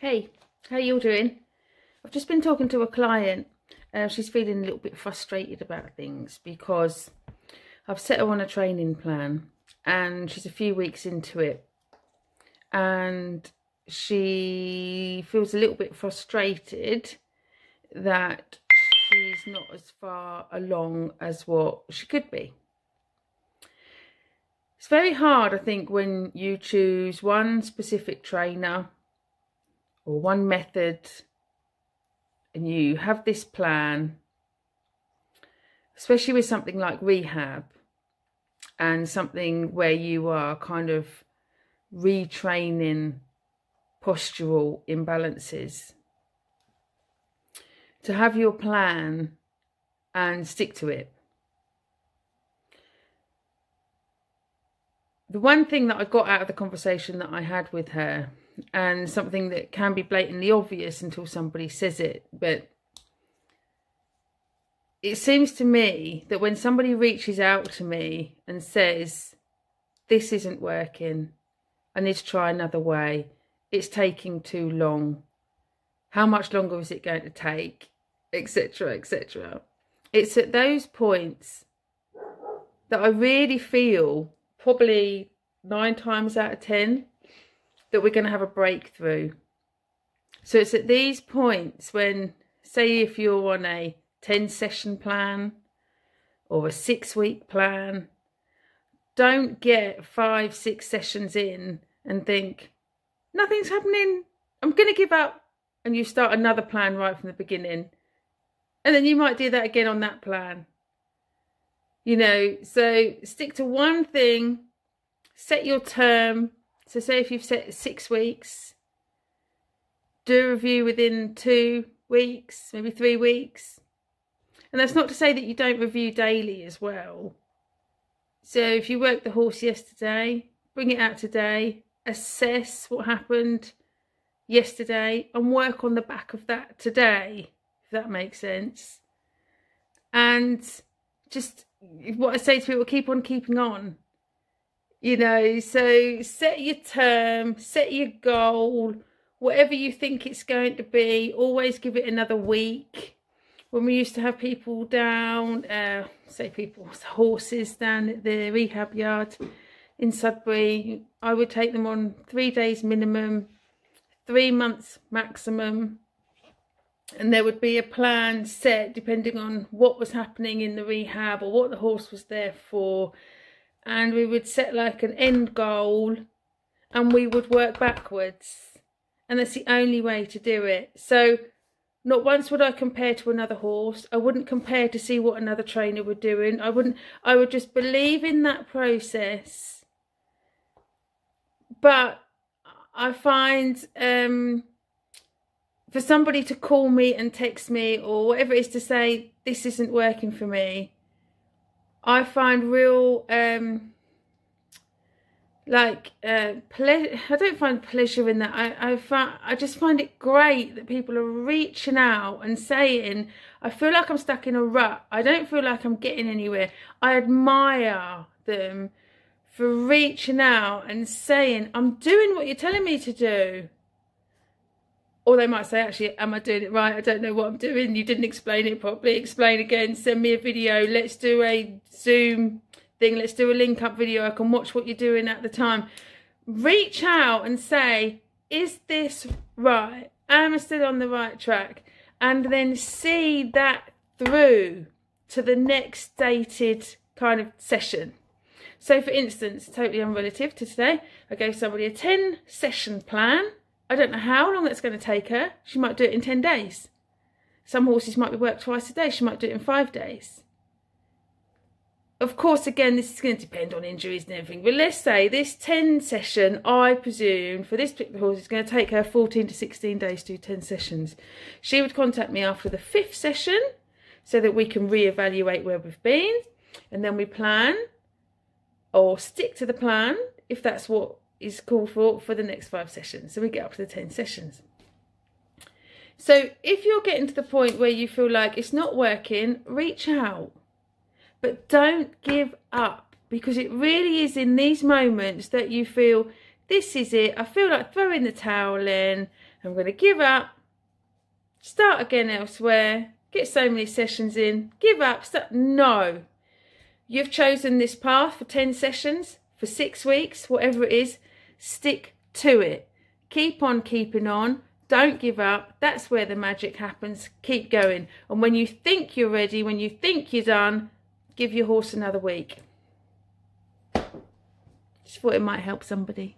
Hey, how you all doing? I've just been talking to a client. She's feeling a little bit frustrated about things because I've set her on a training plan and she's a few weeks into it and she feels a little bit frustrated that she's not as far along as what she could be. It's very hard, I think, when you choose one specific trainer or one method and you have this plan, especially with something like rehab and something where you are kind of retraining postural imbalances, to have your plan and stick to it. The one thing that I got out of the conversation that I had with her, and something that can be blatantly obvious until somebody says it, but it seems to me that when somebody reaches out to me and says, this isn't working, I need to try another way, it's taking too long, how much longer is it going to take, etc., etc. It's at those points that I really feel, probably 9 times out of 10, that we're going to have a breakthrough. So it's at these points when, say if you're on a 10-session plan or a 6-week plan, don't get 5-6 sessions in and think, nothing's happening, I'm going to give up, and you start another plan right from the beginning. And then you might do that again on that plan. You know, so stick to one thing, set your term. So say if you've set 6 weeks, do a review within 2 weeks, maybe 3 weeks. And that's not to say that you don't review daily as well. So if you worked the horse yesterday, bring it out today, assess what happened yesterday and work on the back of that today, if that makes sense. And just what I say to people, keep on keeping on. You know, so set your term, set your goal, whatever you think it's going to be, always give it another week. When we used to have people down, horses down at the rehab yard in Sudbury, I would take them on 3 days minimum, 3 months maximum. And there would be a plan set depending on what was happening in the rehab or what the horse was there for. And we would set like an end goal and we would work backwards. And that's the only way to do it. So not once would I compare to another horse. I wouldn't compare to see what another trainer were doing. I would just believe in that process. But I find for somebody to call me and text me or whatever it is to say, this isn't working for me, I find real, I don't find pleasure in that. I just find it great that people are reaching out and saying, I feel like I'm stuck in a rut. I don't feel like I'm getting anywhere. I admire them for reaching out and saying, I'm doing what you're telling me to do. Or they might say, actually, am I doing it right? I don't know what I'm doing. You didn't explain it properly. Explain again. Send me a video. Let's do a Zoom thing. Let's do a link up video. I can watch what you're doing at the time. Reach out and say, is this right? Am I still on the right track? And then see that through to the next dated kind of session. So for instance, totally unrelative to today, I gave somebody a 10-session plan. I don't know how long that's going to take her. She might do it in 10 days. Some horses might be worked twice a day. She might do it in 5 days. Of course, again, this is going to depend on injuries and everything. But let's say this 10 session, I presume, for this particular horse, is going to take her 14 to 16 days to do 10 sessions. She would contact me after the 5th session so that we can reevaluate where we've been. And then we plan or stick to the plan if that's what is called for the next 5 sessions. So we get up to the 10 sessions. So if you're getting to the point where you feel like it's not working, reach out. But don't give up, because it really is in these moments that you feel, this is it. I feel like throwing the towel in. I'm going to give up, start again elsewhere, get so many sessions in, give up, start. No. You've chosen this path for 10 sessions, for 6 weeks, whatever it is. Stick to it. Keep on keeping on. Don't give up. That's where the magic happens. Keep going. And when you think you're ready, when you think you're done, give your horse another week. Just thought it might help somebody.